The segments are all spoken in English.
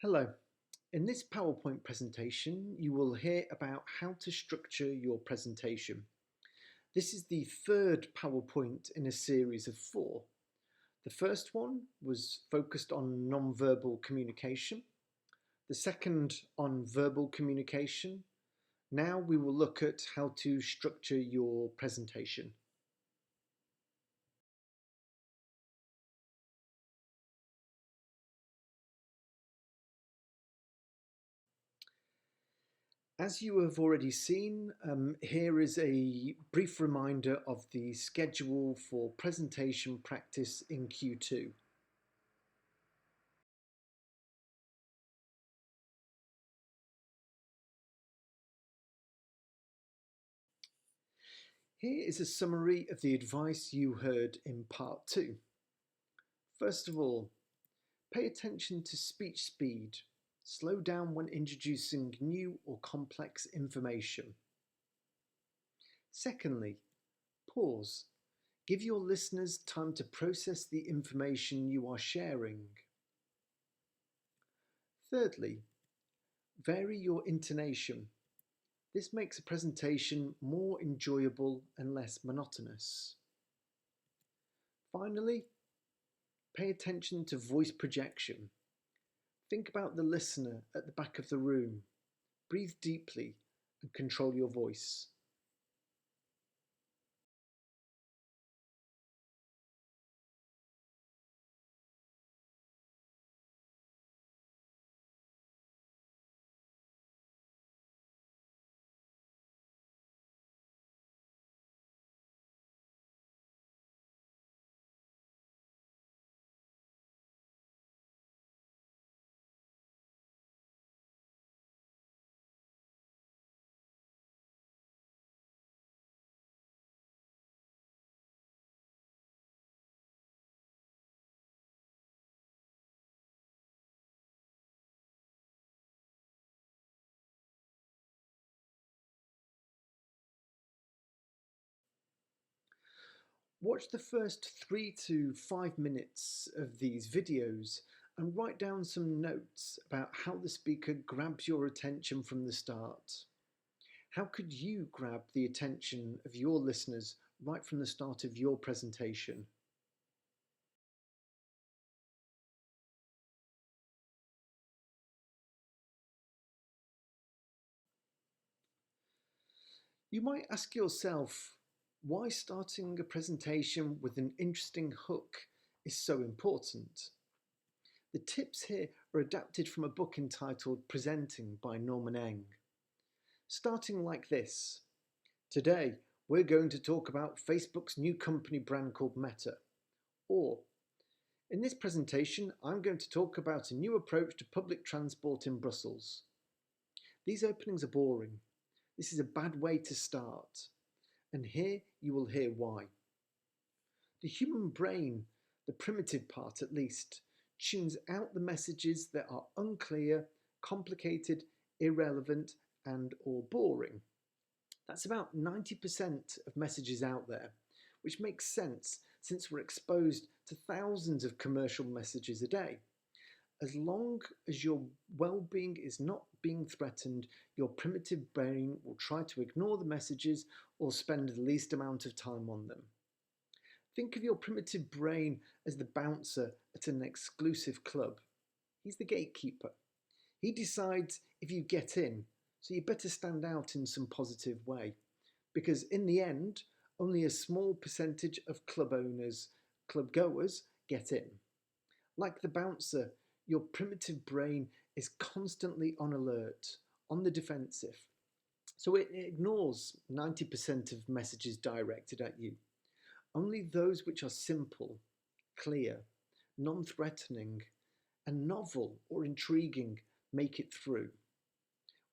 Hello. In this PowerPoint presentation, you will hear about how to structure your presentation. This is the third PowerPoint in a series of 4. The first one was focused on non-verbal communication, the second on verbal communication. Now we will look at how to structure your presentation. As you have already seen, here is a brief reminder of the schedule for presentation practice in Q2. Here is a summary of the advice you heard in part 2. First of all, pay attention to speech speed. Slow down when introducing new or complex information. Secondly, pause. Give your listeners time to process the information you are sharing. Thirdly, vary your intonation. This makes a presentation more enjoyable and less monotonous. Finally, pay attention to voice projection. Think about the listener at the back of the room. Breathe deeply and control your voice. Watch the first 3 to 5 minutes of these videos and write down some notes about how the speaker grabs your attention from the start. How could you grab the attention of your listeners right from the start of your presentation? You might ask yourself why starting a presentation with an interesting hook is so important. The tips here are adapted from a book entitled Presenting by Norman Eng. Starting like this: today we're going to talk about Facebook's new company brand called Meta. Or, in this presentation I'm going to talk about a new approach to public transport in Brussels. These openings are boring. This is a bad way to start. And here you will hear why. The human brain, the primitive part at least, tunes out the messages that are unclear, complicated, irrelevant, and or boring. That's about 90% of messages out there, which makes sense since we're exposed to thousands of commercial messages a day. As long as your well-being is not being threatened, your primitive brain will try to ignore the messages or spend the least amount of time on them. Think of your primitive brain as the bouncer at an exclusive club. He's the gatekeeper. He decides if you get in, so you better stand out in some positive way, because in the end, only a small percentage of club goers get in. Like the bouncer, your primitive brain is constantly on alert, on the defensive. So it ignores 90% of messages directed at you. Only those which are simple, clear, non-threatening, and novel or intriguing make it through.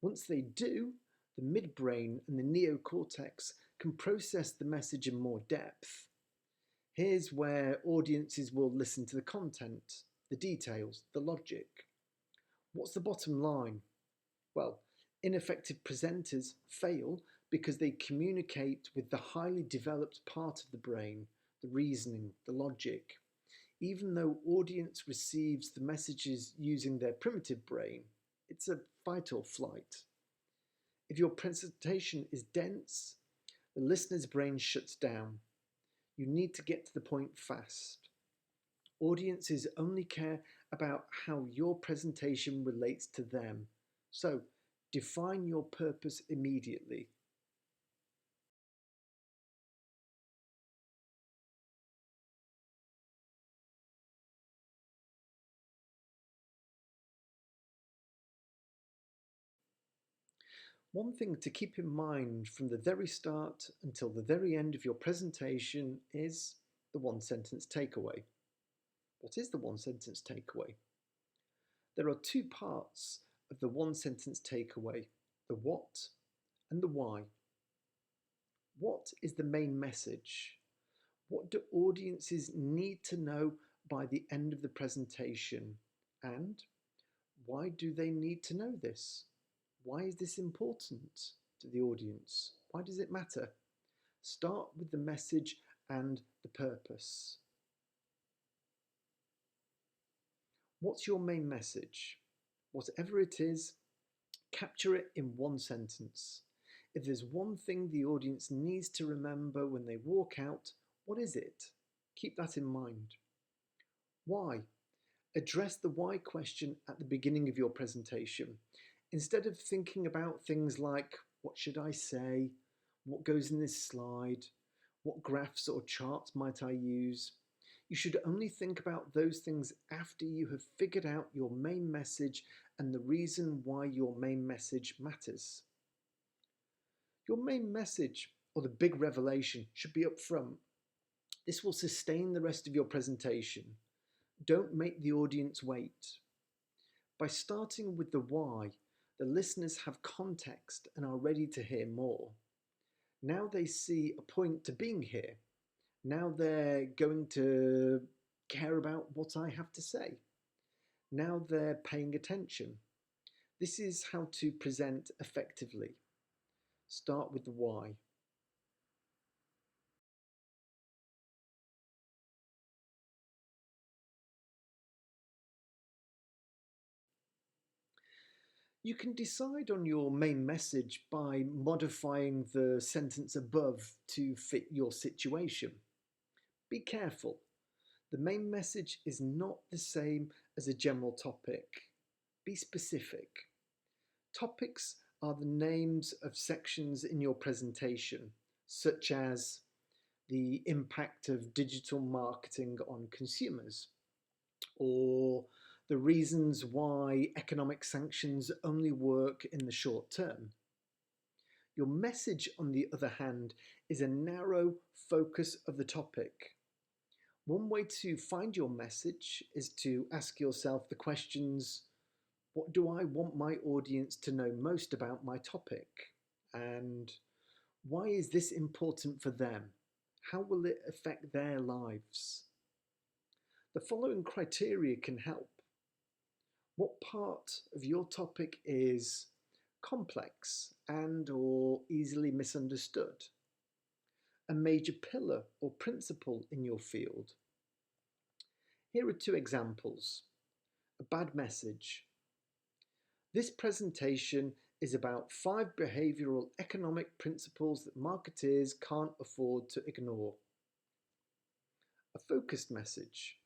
Once they do, the midbrain and the neocortex can process the message in more depth. Here's where audiences will listen to the content, the details, the logic. What's the bottom line? Well, ineffective presenters fail because they communicate with the highly developed part of the brain, the reasoning, the logic. Even though audience receives the messages using their primitive brain, it's a fight or flight. If your presentation is dense, the listener's brain shuts down. You need to get to the point fast. Audiences only care about how your presentation relates to them. So, define your purpose immediately. One thing to keep in mind from the very start until the very end of your presentation is the one sentence takeaway. What is the one sentence takeaway? There are two parts of the one sentence takeaway, the what and the why. What is the main message? What do audiences need to know by the end of the presentation? And why do they need to know this? Why is this important to the audience? Why does it matter? Start with the message and the purpose. What's your main message? Whatever it is, capture it in one sentence. If there's one thing the audience needs to remember when they walk out, what is it? Keep that in mind. Why? Address the why question at the beginning of your presentation. Instead of thinking about things like, what should I say? What goes in this slide? What graphs or charts might I use? You should only think about those things after you have figured out your main message and the reason why your main message matters. Your main message, or the big revelation, should be up front. This will sustain the rest of your presentation. Don't make the audience wait. By starting with the why, the listeners have context and are ready to hear more. Now they see a point to being here. Now they're going to care about what I have to say. Now they're paying attention. This is how to present effectively. Start with the why. You can decide on your main message by modifying the sentence above to fit your situation. Be careful. The main message is not the same as a general topic. Be specific. Topics are the names of sections in your presentation, such as the impact of digital marketing on consumers, or the reasons why economic sanctions only work in the short term. Your message, on the other hand, is a narrow focus of the topic. One way to find your message is to ask yourself the questions, what do I want my audience to know most about my topic? And why is this important for them? How will it affect their lives? The following criteria can help. What part of your topic is complex and or easily misunderstood? A major pillar or principle in your field? Here are two examples. A bad message. This presentation is about 5 behavioral economic principles that marketeers can't afford to ignore. A focused message.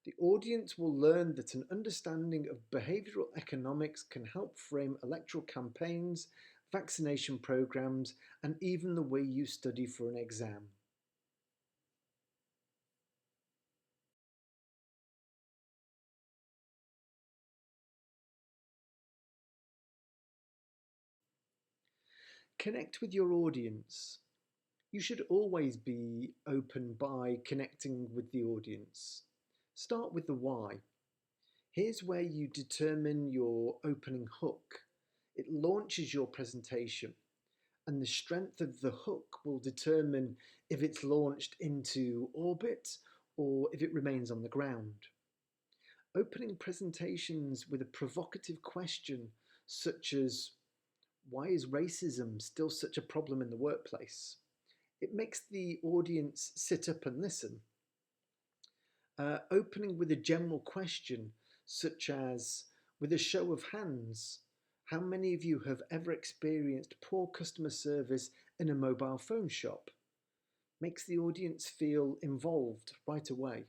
The audience will learn that an understanding of behavioral economics can help frame electoral campaigns, vaccination programs, and even the way you study for an exam. Connect with your audience. You should always be open by connecting with the audience. Start with the why. Here's where you determine your opening hook. It launches your presentation, and the strength of the hook will determine if it's launched into orbit or if it remains on the ground. Opening presentations with a provocative question such as, why is racism still such a problem in the workplace? It makes the audience sit up and listen. Opening with a general question, such as, with a show of hands, how many of you have ever experienced poor customer service in a mobile phone shop? Makes the audience feel involved right away.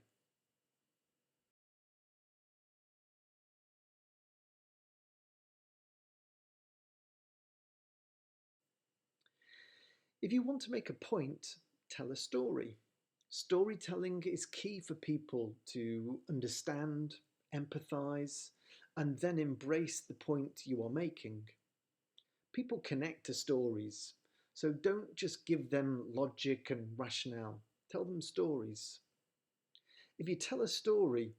If you want to make a point, tell a story. Storytelling is key for people to understand, empathize, and then embrace the point you are making. People connect to stories, so don't just give them logic and rationale. Tell them stories. If you tell a story,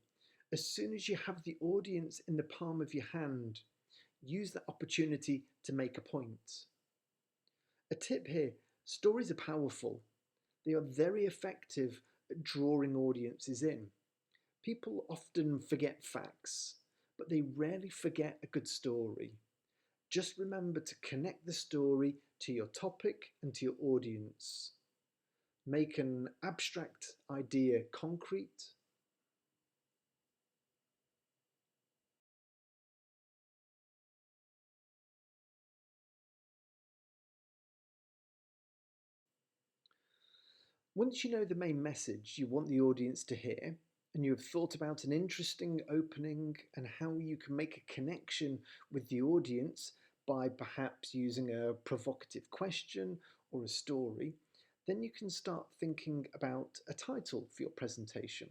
as soon as you have the audience in the palm of your hand, use that opportunity to make a point. A tip here, stories are powerful. They are very effective at drawing audiences in. People often forget facts, but they rarely forget a good story. Just remember to connect the story to your topic and to your audience. Make an abstract idea concrete. Once you know the main message you want the audience to hear, and you have thought about an interesting opening and how you can make a connection with the audience by perhaps using a provocative question or a story, then you can start thinking about a title for your presentation.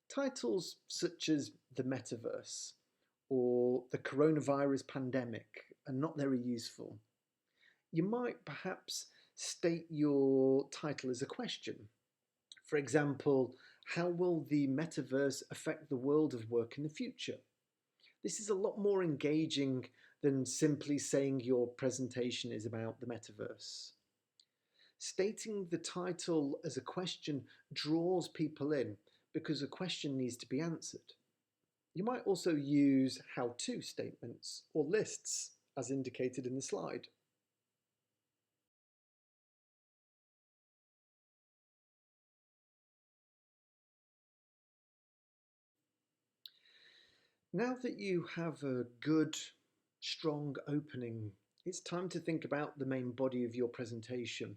Titles such as the metaverse or the coronavirus pandemic are not very useful. You might perhaps state your title as a question. For example, how will the metaverse affect the world of work in the future? This is a lot more engaging than simply saying your presentation is about the metaverse. Stating the title as a question draws people in because a question needs to be answered. You might also use how-to statements or lists as indicated in the slide. Now that you have a good, strong opening, it's time to think about the main body of your presentation.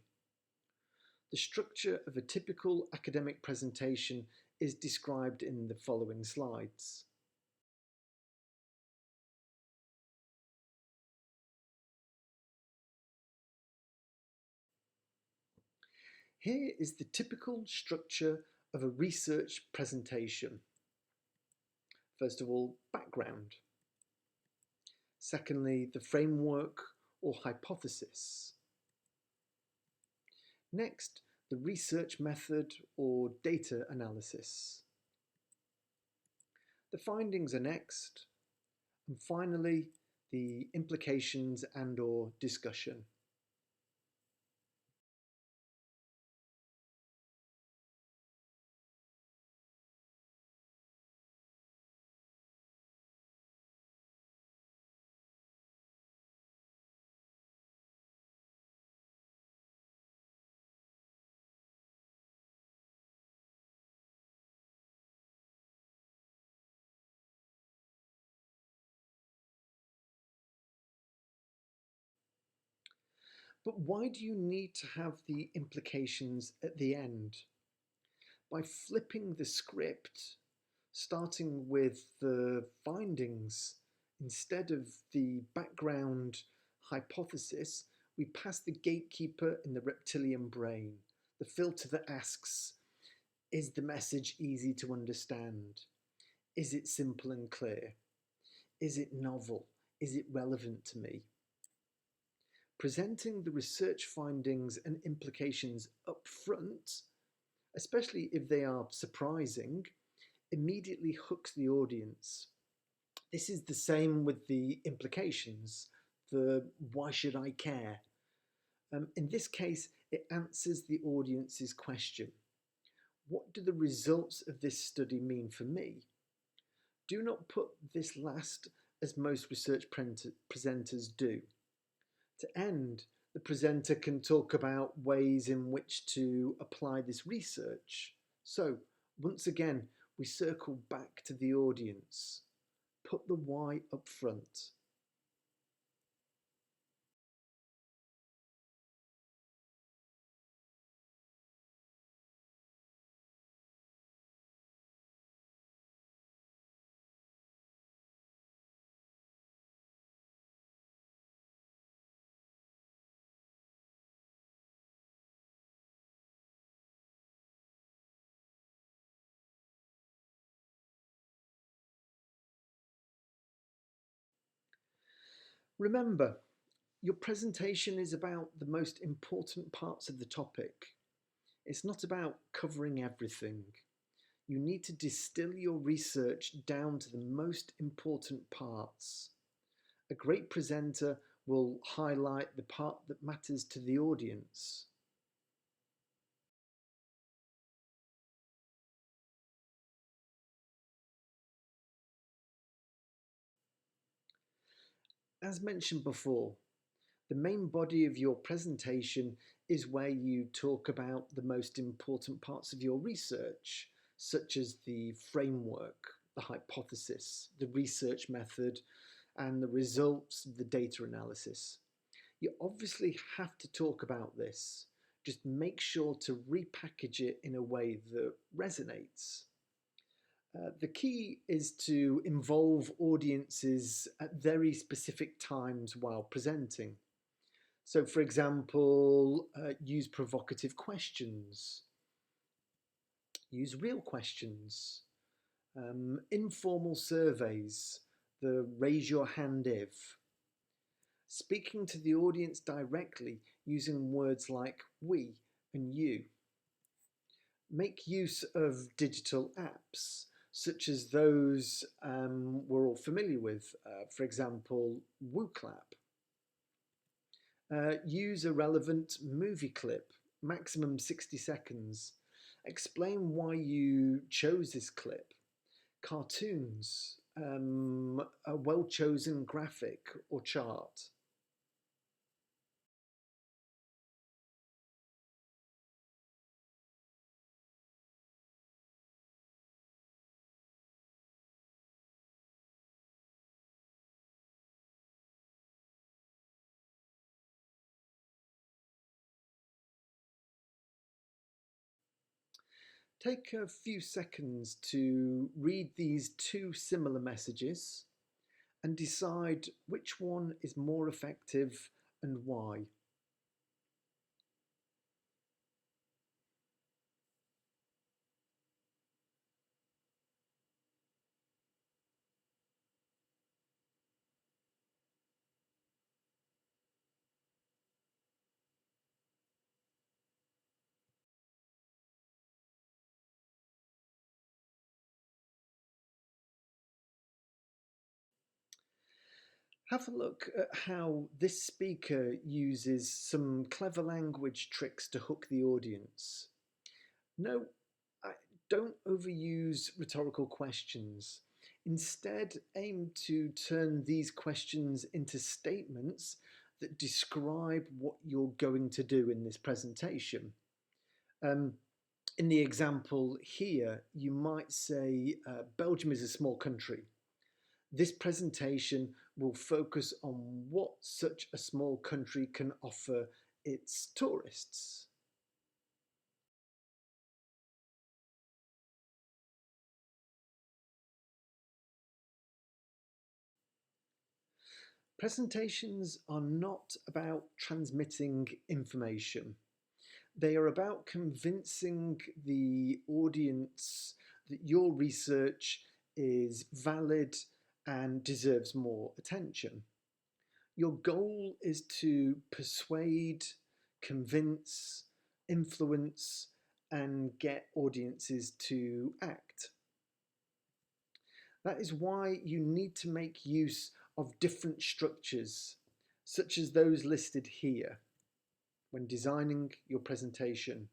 The structure of a typical academic presentation is described in the following slides. Here is the typical structure of a research presentation. First of all, background. Secondly, the framework or hypothesis. Next, the research method or data analysis. The findings are next. And finally, the implications and/or discussion. But why do you need to have the implications at the end? By flipping the script, starting with the findings instead of the background hypothesis, we pass the gatekeeper in the reptilian brain, the filter that asks, is the message easy to understand? Is it simple and clear? Is it novel? Is it relevant to me? Presenting the research findings and implications up front, especially if they are surprising, immediately hooks the audience. This is the same with the implications, the why should I care? In this case, it answers the audience's question. What do the results of this study mean for me? Do not put this last as most research presenters do. To end, the presenter can talk about ways in which to apply this research. So, Once again, we circle back to the audience. Put the why up front. Remember, your presentation is about the most important parts of the topic. It's not about covering everything. You need to distill your research down to the most important parts. A great presenter will highlight the part that matters to the audience. As mentioned before, the main body of your presentation is where you talk about the most important parts of your research, such as the framework, the hypothesis, the research method, and the results of the data analysis. You obviously have to talk about this. Just make sure to repackage it in a way that resonates. The key is to involve audiences at very specific times while presenting. So, for example, use provocative questions, use real questions, informal surveys, the raise your hand if. Speaking to the audience directly using words like we and you. Make use of digital apps, such as those we're all familiar with, for example, WooClap. Use a relevant movie clip, maximum 60 seconds. Explain why you chose this clip. Cartoons, a well chosen graphic or chart. Take a few seconds to read these two similar messages and decide which one is more effective and why. Have a look at how this speaker uses some clever language tricks to hook the audience. No, don't overuse rhetorical questions. Instead, aim to turn these questions into statements that describe what you're going to do in this presentation. Um, in the example here, you might say Belgium is a small country. This presentation will focus on what such a small country can offer its tourists. Presentations are not about transmitting information. They are about convincing the audience that your research is valid and deserves more attention. Your goal is to persuade, convince, influence, and get audiences to act. That is why you need to make use of different structures, such as those listed here, when designing your presentation.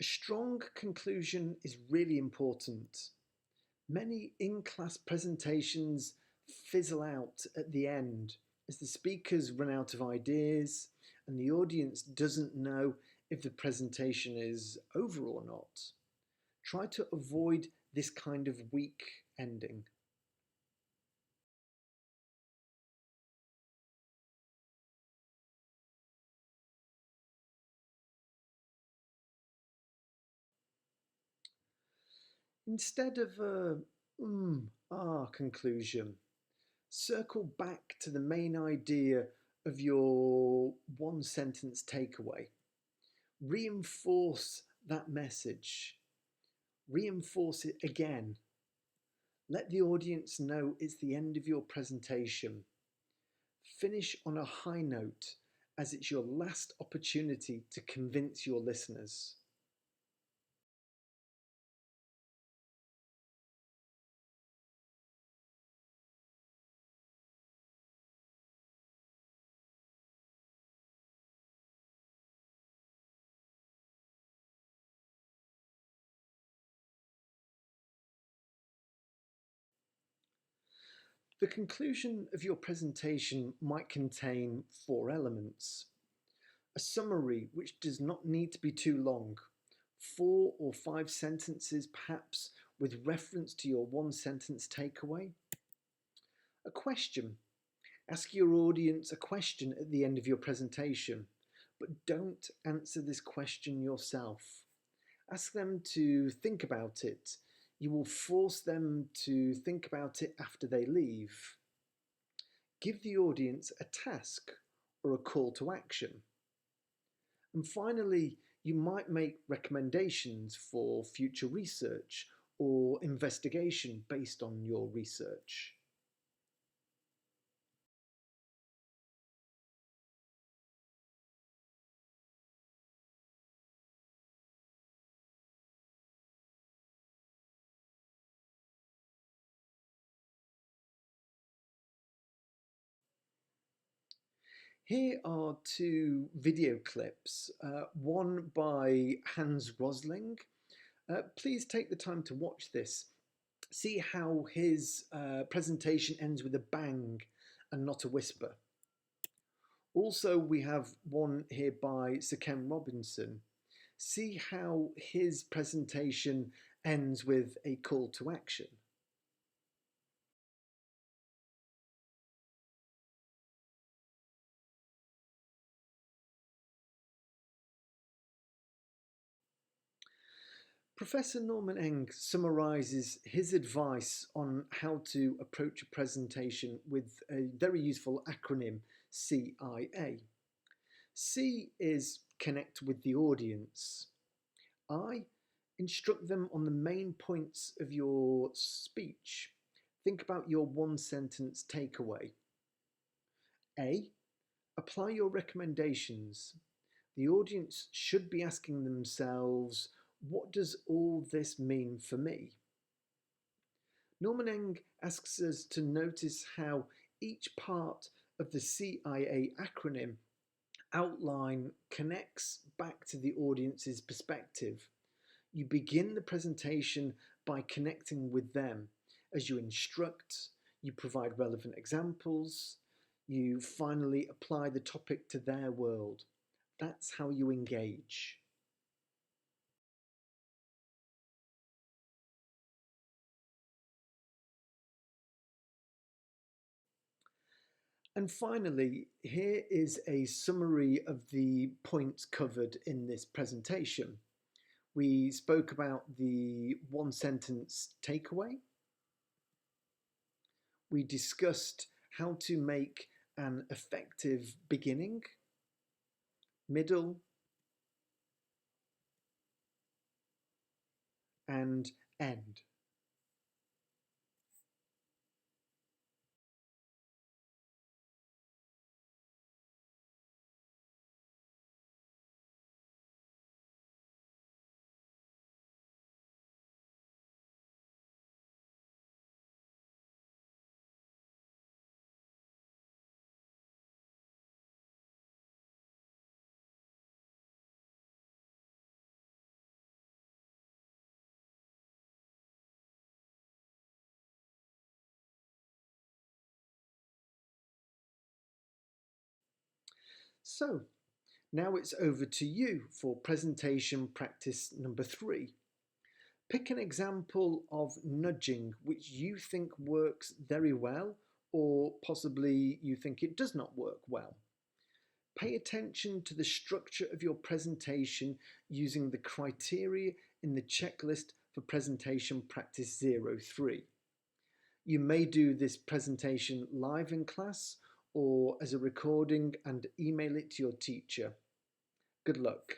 A strong conclusion is really important. Many in-class presentations fizzle out at the end as the speakers run out of ideas and the audience doesn't know if the presentation is over or not. Try to avoid this kind of weak ending. Instead of a conclusion, circle back to the main idea of your one sentence takeaway. Reinforce that message. Reinforce it again. Let the audience know it's the end of your presentation. Finish on a high note as it's your last opportunity to convince your listeners. The conclusion of your presentation might contain 4 elements. A summary, which does not need to be too long, 4 or 5 sentences perhaps with reference to your one sentence takeaway. A question. Ask your audience a question at the end of your presentation, but don't answer this question yourself. Ask them to think about it. You will force them to think about it after they leave. Give the audience a task or a call to action. And finally, you might make recommendations for future research or investigation based on your research. Here are 2 video clips, one by Hans Rosling. Please take the time to watch this. See how his presentation ends with a bang and not a whisper. Also, we have one here by Sir Ken Robinson. See how his presentation ends with a call to action. Professor Norman Eng summarises his advice on how to approach a presentation with a very useful acronym, CIA. C is connect with the audience. I, instruct them on the main points of your speech. Think about your one sentence takeaway. A, apply your recommendations. The audience should be asking themselves, what does all this mean for me? Norman Eng asks us to notice how each part of the CIA acronym outline connects back to the audience's perspective. You begin the presentation by connecting with them as you instruct, you provide relevant examples, you finally apply the topic to their world. That's how you engage. And finally, here is a summary of the points covered in this presentation. We spoke about the one sentence takeaway. We discussed how to make an effective beginning, middle, and end. So, now it's over to you for presentation practice number 3. Pick an example of nudging which you think works very well, or possibly you think it does not work well. Pay attention to the structure of your presentation using the criteria in the checklist for presentation practice 03. You may do this presentation live in class or as a recording and email it to your teacher. Good luck.